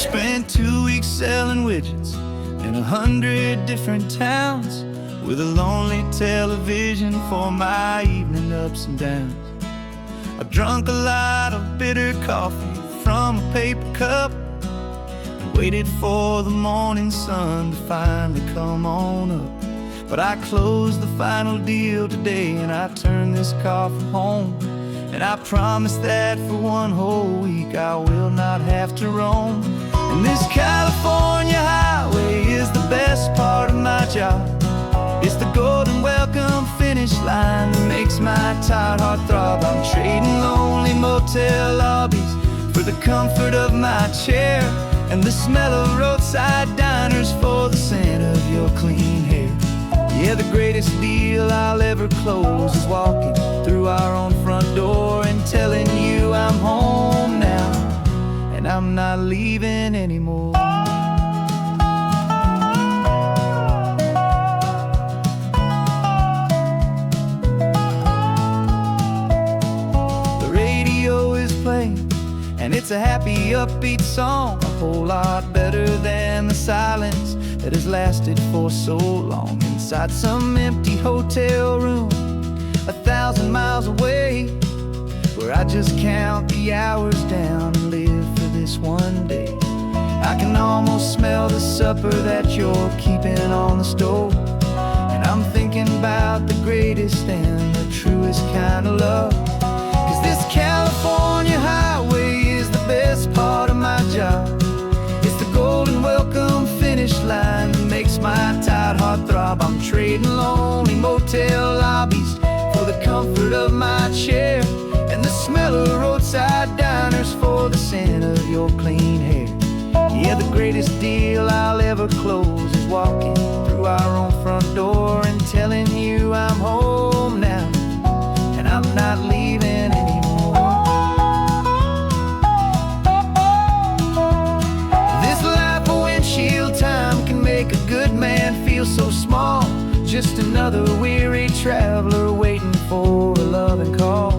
Spent 2 weeks selling widgets in 100 different towns, with a lonely television for my evening ups and downs. I drunk a lot of bitter coffee from a paper cup and waited for the morning sun to finally come on up. But I closed the final deal today and I turned this car from home. And I promise that for one whole week I will not have to roam. And this California highway is the best part of my job. It's the golden welcome finish line that makes my tired heart throb. I'm trading lonely motel lobbies for the comfort of my chair and the smell of roadside diners for the scent of your clean hair. Yeah, the greatest deal I'll ever close is walking through our own front door and telling you I'm home now and I'm not leaving anymore. The radio is playing and it's a happy, upbeat song, a whole lot better than the silence that has lasted for so long inside some empty hotel room 1,000 miles away, where I just count the hours down and live for this one day. I can almost smell the supper that you're keeping on the stove, and I'm thinking about the greatest and the truest kind of love. 'Cause this California highway is the best part of my job. It's the golden welcome finish line that makes my tired heart throb. I'm trading lonely motel lobbies for the comfort of my chair and the smell of roadside diners for the scent of your clean hair. Yeah, the greatest deal I'll ever close is walking through our own front door and telling you I'm home now and I'm not leaving anymore. This life of windshield time can make a good man feel so small, just another weary traveler waiting for a loving call.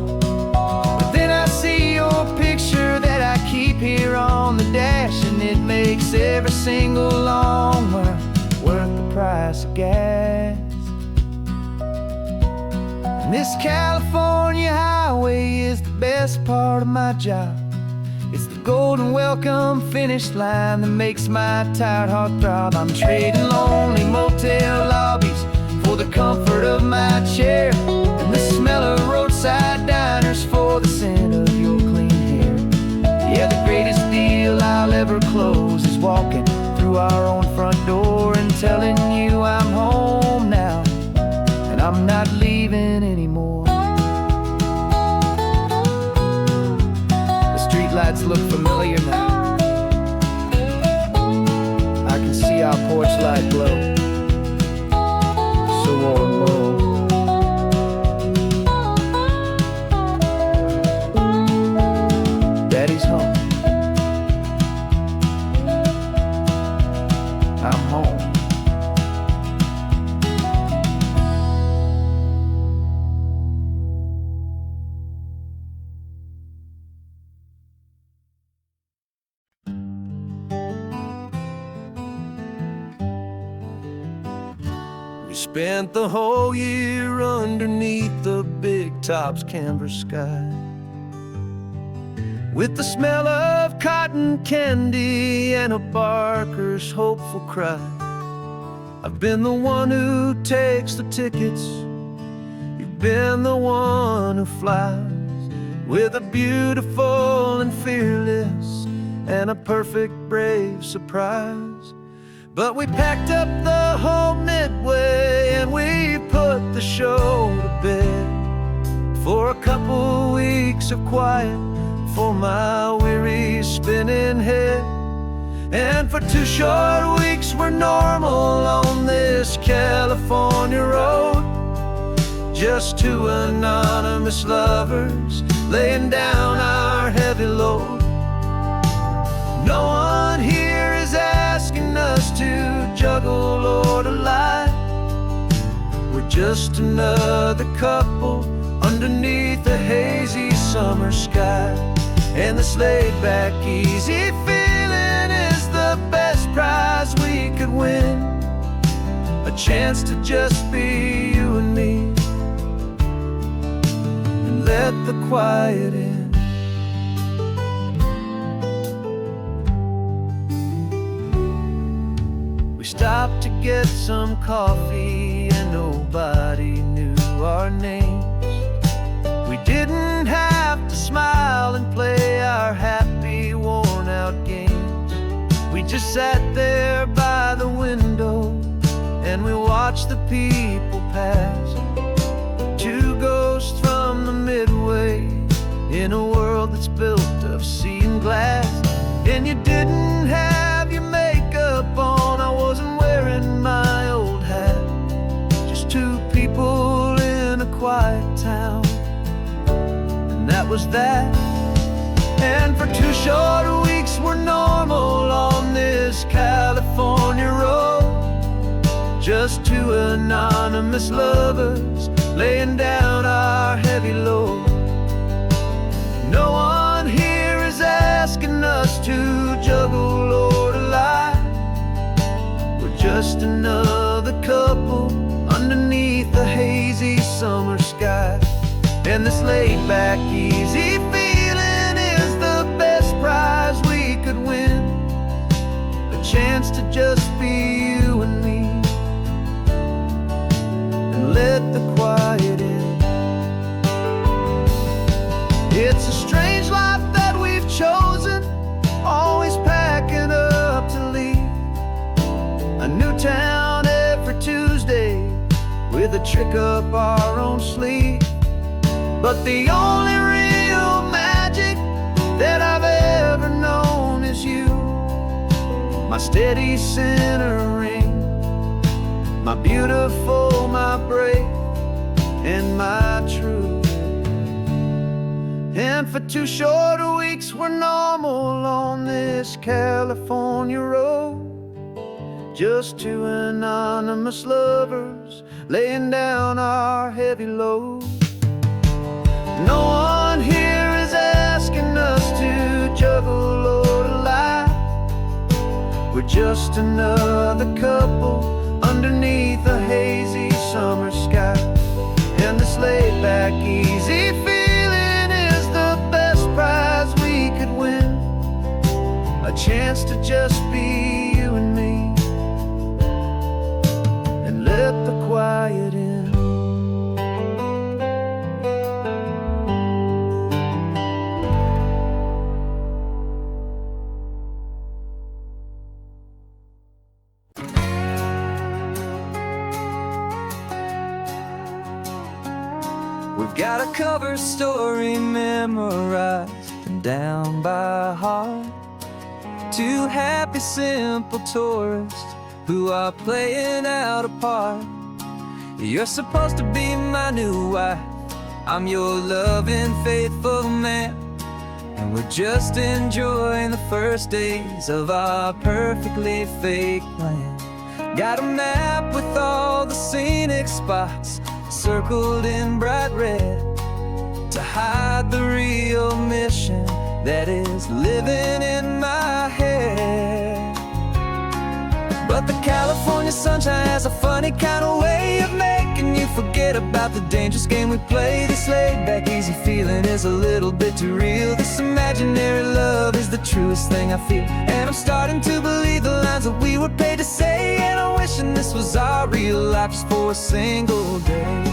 But then I see your picture that I keep here on the dash, and it makes every single long mile worth the price of gas. And this California highway is the best part of my job. It's the golden welcome finish line that makes my tired heart throb. I'm trading lonely motel lobbies for the comfort of my chair and the smell of roadside diners for the scent of your clean hair. Yeah, the greatest deal I'll ever close is walking through our own front door and telling you I'm home now and I'm not leaving anymore. The streetlights look familiar now. I can see our porch light glow, so warm, warm. Daddy's home. I'm home. We spent the whole year underneath the big top's canvas sky, with the smell of cotton candy and a barker's hopeful cry. I've been the one who takes the tickets, you've been the one who flies, with a beautiful and fearless and a perfect brave surprise. But we packed up the whole Midway and we put the show to bed for a couple weeks of quiet for my weary spinning head. And for 2 short weeks we're normal on this California road, just 2 anonymous lovers laying down our heavy load. No one here is asking us to juggle or to lie. We're just another couple underneath a hazy summer sky, and this laid-back, easy feeling is prize we could win, a chance to just be you and me, and let the quiet in. We stopped to get some coffee and nobody knew our names. We didn't have to smile and play our happy, worn-out games. We just sat there by the window and we watched the people pass. Two ghosts from the Midway in a world that's built of sea and glass. And you didn't have your makeup on, I wasn't wearing my old hat. Just two people in a quiet town, and that was that. And for 2 short weeks we're normal on this California road, just two anonymous lovers laying down our heavy load. No one here is asking us to juggle or to lie. We're just another couple underneath the hazy summer sky. And this laid-back, easy feeling is the best prize we could win, a chance to just be you and me, and let the quiet in. It's a strange life that we've chosen, always packing up to leave. A new town every Tuesday with a trick up our own sleeve. But the only real magic that I've ever known is you, my steady centering, my beautiful, my brave, and my true. And for 2 short weeks we're normal on this California road, just two anonymous lovers laying down our heavy load. No one here is asking us to juggle or to lie. We're just another couple underneath a hazy summer sky. And this laid-back, easy feeling is the best prize we could win, a chance to just be you and me, and let the quiet in. We've got a cover story memorized and down by heart. Two happy, simple tourists who are playing out a part. You're supposed to be my new wife, I'm your loving, faithful man, and we're just enjoying the first days of our perfectly fake plan. Got a map with all the scenic spots circled in bright red to hide the real mission that is living in my head. But the California sunshine has a funny kind of way of making you forget about the dangerous game we play. This laid-back, easy feeling is a little bit too real. This imaginary love is the truest thing I feel, and I'm starting to believe the lines that we were paid to say. And I'm wishing this was our real life just for a single day.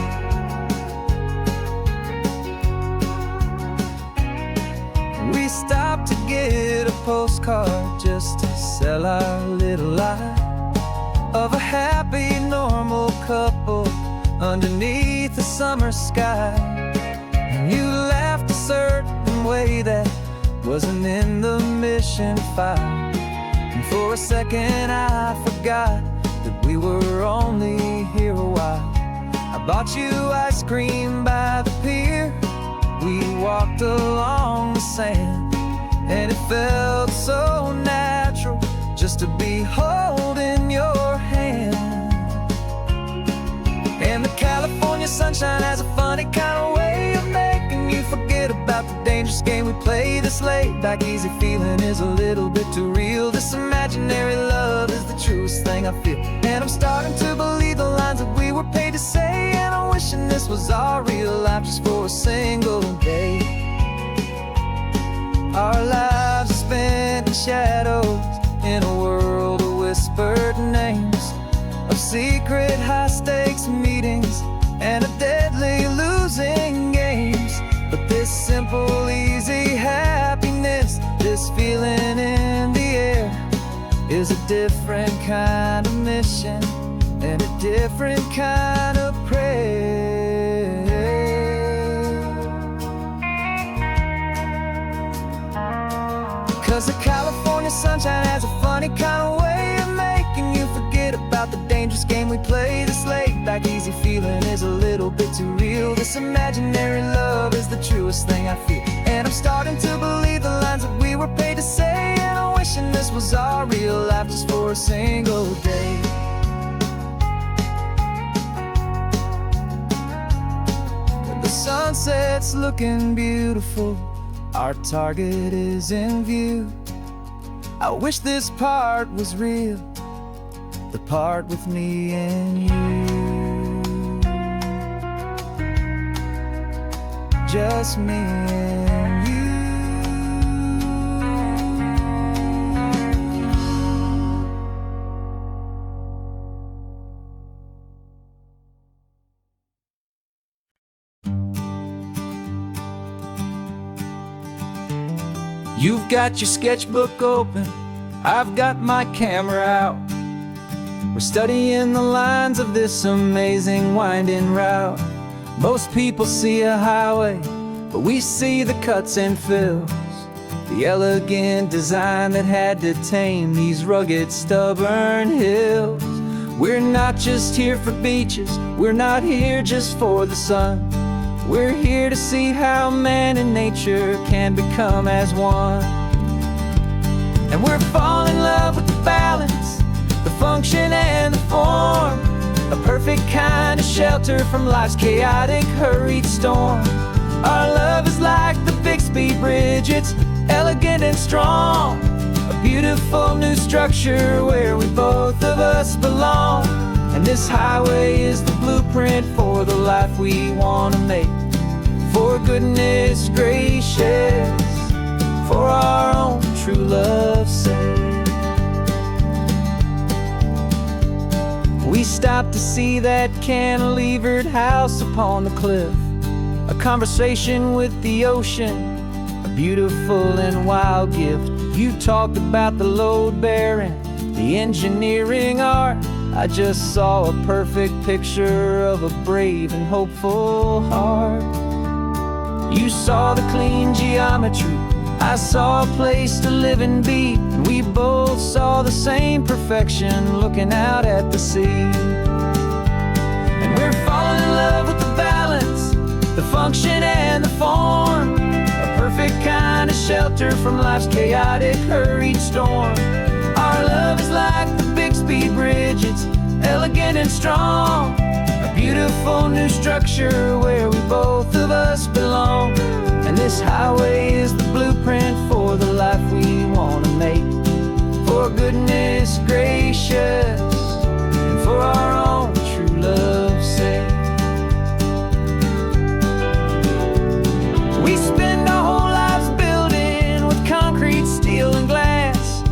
We stopped to get a postcard just to sell our little lie of a happy, normal couple underneath the summer sky. And you laughed a certain way that wasn't in the mission file, and for a second I forgot that we were only here a while. I bought you ice cream by the pier, we walked along the sand, and it felt so natural just to be holding your hand. And the California sunshine has a funny kind of way of making you forget about the dangerous game we play. This laid-back, easy feeling is a little bit too real. This imaginary love is the truth. truest thing I feel. And I'm starting to believe the lines that we were paid to say. And I'm wishing this was our real life just for a single day. Our lives are spent in shadows, in a world of whispered names, of secret high-stakes meetings and of deadly losing games. But this simple, easy happiness, this feeling in the air, is a different kind of mission and a different kind of prayer. 'Cause the California sunshine has a funny kind of way of making you forget about the dangerous game we play. This laid-back, easy feeling is a little bit too real. This imaginary love is the truest thing I feel. And I'm starting to believe the lines that we were paid to say. And I'm wishing this was our real life just for a single day. The sunset's looking beautiful, our target is in view. I wish this part was real, the part with me and you. Just me and you. You've got your sketchbook open, I've got my camera out. We're studying the lines of this amazing winding route. Most people see a highway, but we see the cuts and fills, the elegant design that had to tame these rugged, stubborn hills. We're not just here for beaches, we're not here just for the sun. We're here to see how man and nature can become as one. And we're falling in love with the balance, the function and the form, a perfect kind of shelter from life's chaotic, hurried storm. Our love is like the Bixby Bridge, it's elegant and strong, a beautiful new structure where we both of us belong. And this highway is the blueprint for the life we want to make. For goodness gracious, for our own true love's sake. We stopped to see that cantilevered house upon the cliff, a conversation with the ocean, a beautiful and wild gift. You talked about the load bearing, the engineering art. I just saw a perfect picture of a brave and hopeful heart. You saw the clean geometry, I saw a place to live and be, and we both saw the same perfection looking out at the sea. And we're falling in love with the balance, the function and the form, a perfect kind of shelter from life's chaotic, hurried storm. Our love is like the Bixby Bridge, it's elegant and strong, a beautiful new structure where we both of us belong. And this highway is the blueprint for the life we want to make. For goodness gracious, and for our own true love's sake. We spend our whole lives building with concrete, steel, and glass,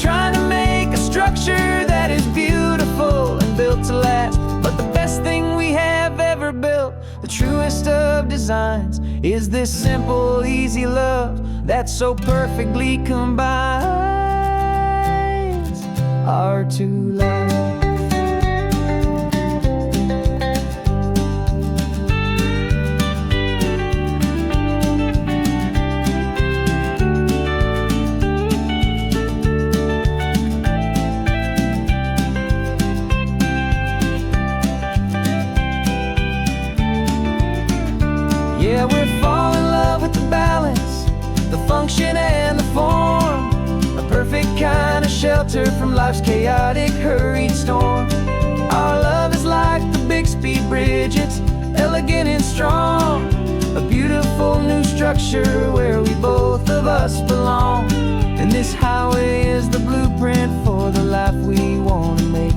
trying to make a structure that is beautiful and built to last. But the best thing we have ever built, the truest of designs, is this simple, easy love that so perfectly combines our two lives. Yeah, we're falling in love with the balance, the function and the form, a perfect kind of shelter from life's chaotic, hurried storm. Our love is like the Bixby Bridge, it's elegant and strong, a beautiful new structure where we both of us belong. And this highway is the blueprint for the life we want to make.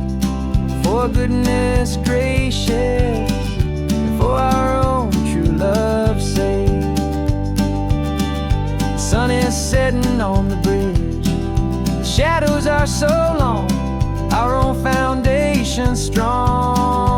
For goodness gracious, and for our own true love's sake. The sun is setting on the bridge, the shadows are so long, our own foundation strong.